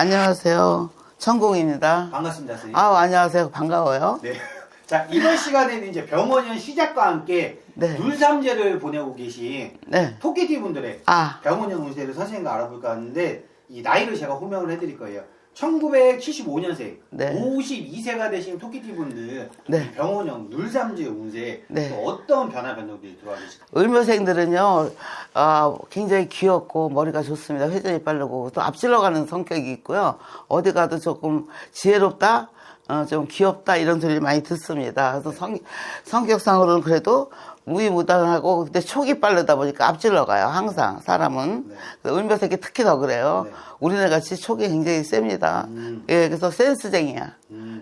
안녕하세요. 천공입니다. 반갑습니다, 선생님. 안녕하세요. 반가워요. 네. 자, 이번 시간에는 이제 병원연 시작과 함께 네. 물삼재를 보내고 계신 네. 토끼티 분들의 아. 병원연 운세를 선생님과 알아볼까 하는데 이 나이를 제가 호명을 해드릴 거예요. 1975년생 네. 52세가 되신 토끼티 분들 네. 병원연 물삼재 운세 네. 또 어떤 변화 변동들이 들어와 계실까요? 을묘생들은요, 굉장히 귀엽고 머리가 좋습니다. 회전이 빠르고 또 앞질러 가는 성격이 있고요. 어디 가도 조금 지혜롭다, 좀 귀엽다 이런 소리를 많이 듣습니다. 그래서 성격상으로는 그래도 무위무단하고 근데 촉이 빠르다 보니까 앞질러 가요. 항상 사람은. 네. 을묘생이 특히 더 그래요. 네. 우리네 같이 촉이 굉장히 셉니다. 예, 그래서 센스쟁이야.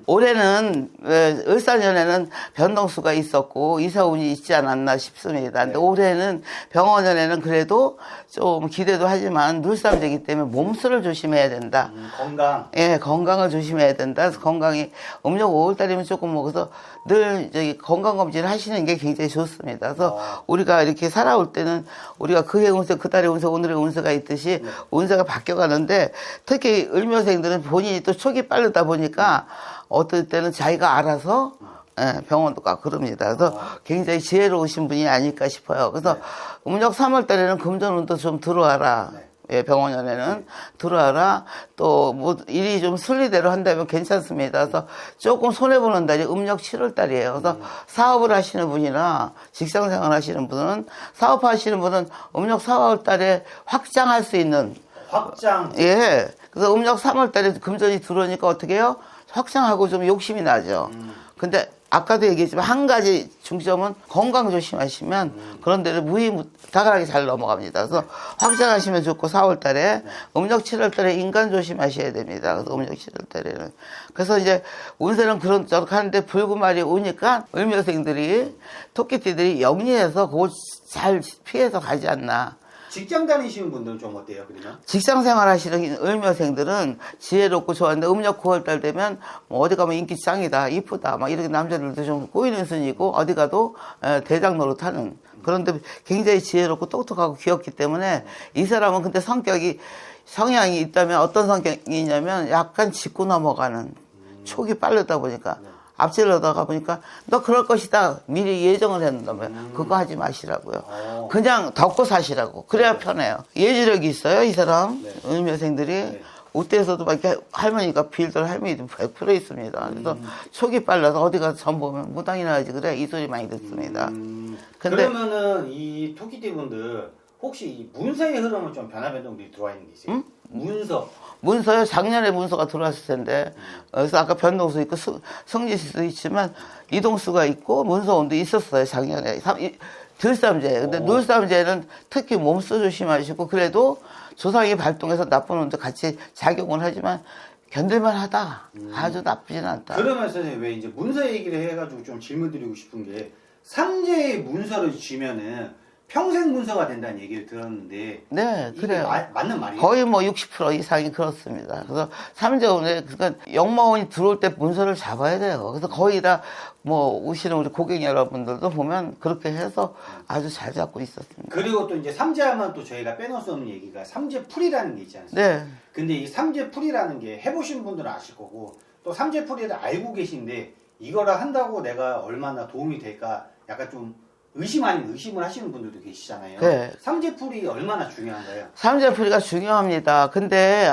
올해는 을사년에는 변동수가 있었고 이사운이 있지 않았나 싶습니다. 근데 네. 올해는 병원년에는 그래도 좀 기대도 하지만 물삼재이기 때문에 몸수를 조심해야 된다. 건강. 예, 건강을 조심해야 된다. 그래서 건강이 음력 5월달이면 조금 먹어서 늘 저기 건강검진을 하시는 게 굉장히 좋습니다. 그래서 우리가 이렇게 살아올 때는 우리가 그해 운세, 그달의 운세, 오늘의 운세가 있듯이 운세가 바뀌어가는데 특히 을묘생들은 본인이 또 촉이 빠르다 보니까 어떨 때는 자기가 알아서 병원도 가고 그럽니다. 그래서 굉장히 지혜로우신 분이 아닐까 싶어요. 그래서 음력 3월달에는 금전운도 좀 들어와라. 예, 병원연에는 들어와라. 또, 뭐, 일이 좀 순리대로 한다면 괜찮습니다. 그래서 조금 손해보는 달이 음력 7월달이에요. 그래서 사업을 하시는 분이나 직장 생활 하시는 분은, 사업하시는 분은 음력 4월달에 확장할 수 있는. 확장. 예. 그래서 음력 3월달에 금전이 들어오니까 어떻게 해요? 확장하고 좀 욕심이 나죠. 근데 아까도 얘기했지만 한 가지 중점은 건강 조심하시면 그런 데를 무의무다하게 잘 넘어갑니다. 그래서 확장하시면 좋고 4월달에 음력 7월달에 인간 조심하셔야 됩니다. 그래서 음력 7월달에는 그래서 이제 운세는 그런 저렇게 하는데 불구말이 오니까 을묘생들이 토끼띠들이 영리해서 그걸 잘 피해서 가지 않나. 직장 다니시는 분들은 좀 어때요, 그러면? 직장 생활 하시는 을묘생들은 지혜롭고 좋아하는데 음력 9월달 되면 뭐 어디 가면 인기 짱이다, 이쁘다, 막 이렇게 남자들도 좀 꼬이는 순이고 어디 가도 대장 노릇하는 그런데 굉장히 지혜롭고 똑똑하고 귀엽기 때문에 이 사람은 근데 성향이 있다면 어떤 성격이냐면 약간 짚고 넘어가는 촉이 빠르다 보니까 앞질러다가 보니까 너 그럴 것이다 미리 예정을 했는다면 그거 하지 마시라고요. 그냥 덮고 사시라고. 그래야 편해요. 예지력이 있어요 이 사람. 을묘생들이 우대에서도 막 이렇게 할머니가 빌던 할머니도 100% 있습니다. 그래서 촉이 빨라서 어디 가서 전 보면 무당이나 하지 그래 이 소리 많이 듣습니다. 근데 그러면은 이 토끼띠 분들 혹시 이 문서의 흐름은 좀 변화 변동들이 들어와 있는 게 있어요? 문서요? 작년에 문서가 들어왔을 텐데, 그래서 아까 변동수 있고 성지수도 있지만, 이동수가 있고, 문서운도 있었어요, 작년에. 들삼재. 근데 놀삼재는 특히 몸수 조심하시고, 그래도 조상이 발동해서 나쁜 운도 같이 작용을 하지만, 견딜만 하다. 아주 나쁘진 않다. 그러면 선생님 왜 이제 문서 얘기를 해가지고 좀 질문 드리고 싶은 게, 삼재의 문서를 쥐면은 평생 문서가 된다는 얘기를 들었는데 네, 그래요. 맞는 말이에요? 거의 뭐 60% 이상이 그렇습니다. 그래서 삼재운에 그러니까 역마운이 들어올 때 문서를 잡아야 돼요. 그래서 거의 다 뭐 오시는 우리 고객 여러분들도 보면 그렇게 해서 아주 잘 잡고 있었습니다. 그리고 또 이제 삼재하면 또 저희가 빼놓을 수 없는 얘기가 삼재풀이라는 게 있지 않습니까? 네. 근데 이 삼재풀이라는 게 해보신 분들은 아실 거고 또 삼재풀이를 알고 계신데 이거를 한다고 내가 얼마나 도움이 될까 약간 좀 의심 아닌 의심을 하시는 분들도 계시잖아요. 네. 삼재풀이 얼마나 중요한가요? 삼재풀이가 중요합니다. 근데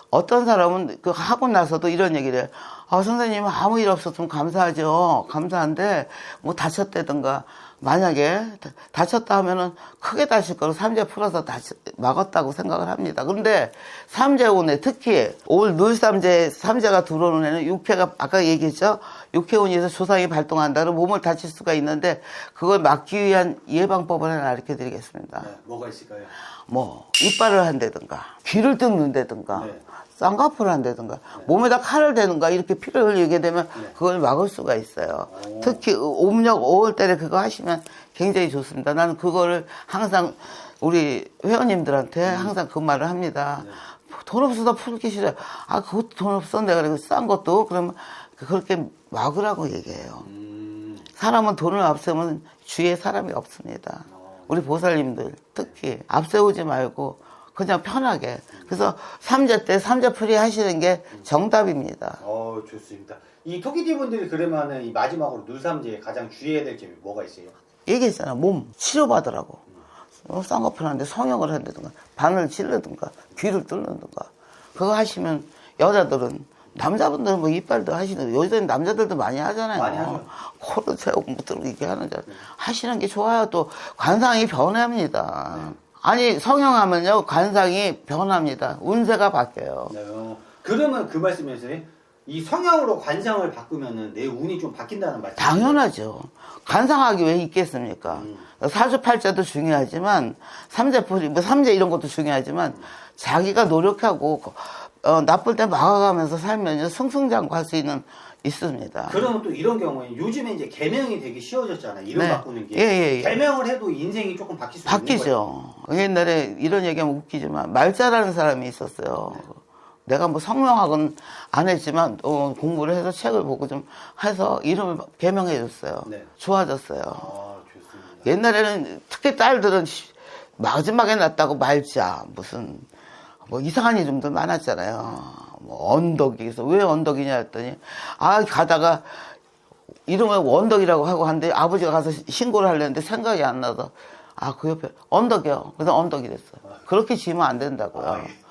어떤 사람은 그 하고 나서도 이런 얘기를 해요. 선생님 아무 일 없었으면 감사하죠. 감사한데 뭐 다쳤다든가 만약에 다쳤다 하면은 크게 다칠 거를 삼재 풀어서 막았다고 생각을 합니다. 그런데 삼재운에 특히 올 늘삼재 삼재가 들어오는 애는 육해가 아까 얘기했죠. 육해운에서 조상이 발동한다면 몸을 다칠 수가 있는데 그걸 막기 위한 예방법을 하나 알려 드리겠습니다. 네, 뭐가 있을까요? 뭐 이빨을 한다든가 귀를 뜯는다든가 쌍꺼풀을 한다든가 몸에다 칼을 대는가 이렇게 피를 흘리게 되면 그걸 막을 수가 있어요. 특히 음력 5월달에 그거 하시면 굉장히 좋습니다. 나는 그거를 항상 우리 회원님들한테 항상 그 말을 합니다. 돈 없어서 풀기 싫어요. 그것도 돈 없어. 내가 그리고 싼 것도 그러면 그렇게 막으라고 얘기해요. 사람은 돈을 앞세우면 주위에 사람이 없습니다. 우리 보살님들 특히 앞세우지 말고 그냥 편하게. 그래서 삼재 때 삼재풀이 하시는 게 정답입니다. 좋습니다. 이 토끼띠 분들이 그러면은 이 마지막으로 눌삼재에 가장 주의해야 될 점이 뭐가 있어요? 얘기했잖아. 몸 치료받으라고. 쌍꺼풀 하는데 성형을 한다든가 바늘 찔르든가 귀를 뚫는든가 그거 하시면 여자들은 남자분들은 뭐 이빨도 하시는 요새는 남자들도 많이 하잖아요. 많이 하죠. 코를 세우고 묻도록 이렇게 하는 거 하시는 게 좋아요. 또 관상이 변합니다. 아니 성형하면요 관상이 변합니다. 운세가 바뀌어요. 네. 그러면 그 말씀에서요? 이 성형으로 관상을 바꾸면은 내 운이 좀 바뀐다는 말씀. 당연하죠. 관상학이 왜 있겠습니까? 사주팔자도 중요하지만 삼재풀이 뭐 삼재 이런 것도 중요하지만 자기가 노력하고 나쁠 때 막아가면서 살면 승승장구할 수 있습니다. 그러면 또 이런 경우에 요즘에 이제 개명이 되게 쉬워졌잖아요. 이름 네. 바꾸는 게. 예. 개명을 해도 인생이 조금 바뀔 수 있는 거예요. 바뀌죠. 옛날에 이런 얘기하면 웃기지만 말자라는 사람이 있었어요. 내가 뭐 성명학은 안 했지만 공부를 해서 책을 보고 좀 해서 이름을 개명해 줬어요. 네. 좋아졌어요. 좋습니다. 옛날에는 특히 딸들은 마지막에 났다고 말자 무슨 뭐 이상한 이름도 많았잖아요. 뭐 언덕이서 왜 언덕이냐 했더니 가다가 이름을 언덕이라고 하고 하는데 아버지가 가서 신고를 하려는데 생각이 안 나서 그 옆에 언덕이요. 그래서 언덕이 됐어. 그렇게 지으면 안 된다고요.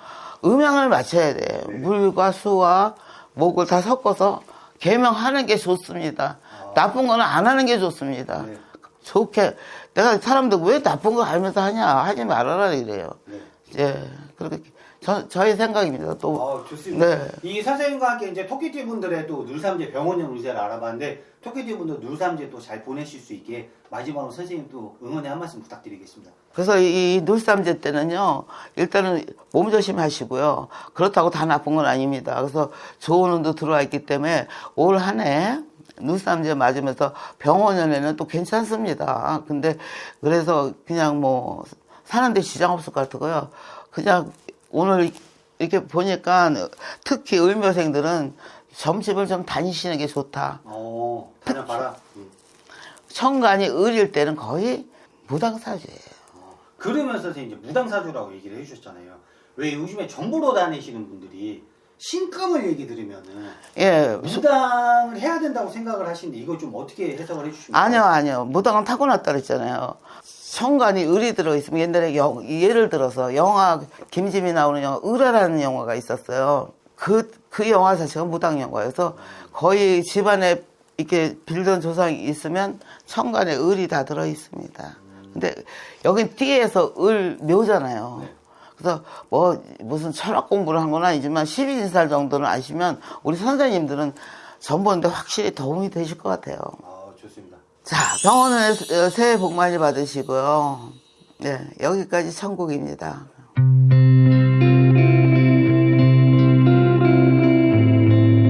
음양을 맞춰야 돼. 물과 수와 목을 다 섞어서 개명하는 게 좋습니다. 나쁜 거는 안 하는 게 좋습니다. 네. 좋게 내가 사람들 왜 나쁜 거 알면서 하냐 하지 말아라 이래요. 예, 그렇게 저의 생각입니다. 또 좋습니다. 네. 이 선생님과 함께 이제 토끼띠 분들의 또 눌삼재 병원형 운세를 알아봤는데 토끼띠 분들 눌삼재 또 잘 보내실 수 있게 마지막으로 선생님 또 응원의 한 말씀 부탁드리겠습니다. 그래서 이 눌삼재 때는요, 일단은 몸조심 하시고요. 그렇다고 다 나쁜 건 아닙니다. 그래서 좋은 운도 들어와 있기 때문에 올 한 해 눌삼재 맞으면서 병원연애는 또 괜찮습니다. 근데 그래서 그냥 뭐 사는데 지장 없을 것 같고요. 그냥 오늘 이렇게 보니까 특히 을묘생들은 점집을 좀 다니시는 게 좋다. 다녀봐라. 천간이 을일 때는 거의 무당사주예요. 그러면서 이제 무당사주라고 얘기를 해주셨잖아요. 왜 요즘에 정보로 다니시는 분들이 신금을 얘기 들으면은 예. 무당을 해야 된다고 생각을 하시는데 이거 좀 어떻게 해석을 해주십니까? 아니요. 무당은 타고났다 그랬잖아요. 천간이 을이 들어있으면 옛날에 예를 들어서 영화 김지미 나오는 영화 을화라는 영화가 있었어요. 그 영화 자체가 무당 영화여서 거의 집안에 이렇게 빌던 조상이 있으면 천간에 을이 다 들어있습니다. 근데 여긴 띠에서 을 묘잖아요. 그래서 뭐 무슨 철학 공부를 한 건 아니지만 12인살 정도는 아시면 우리 선생님들은 전 보는데 확실히 도움이 되실 것 같아요. 좋습니다. 자, 병원에 새해 복 많이 받으시고요. 네, 여기까지 천국입니다.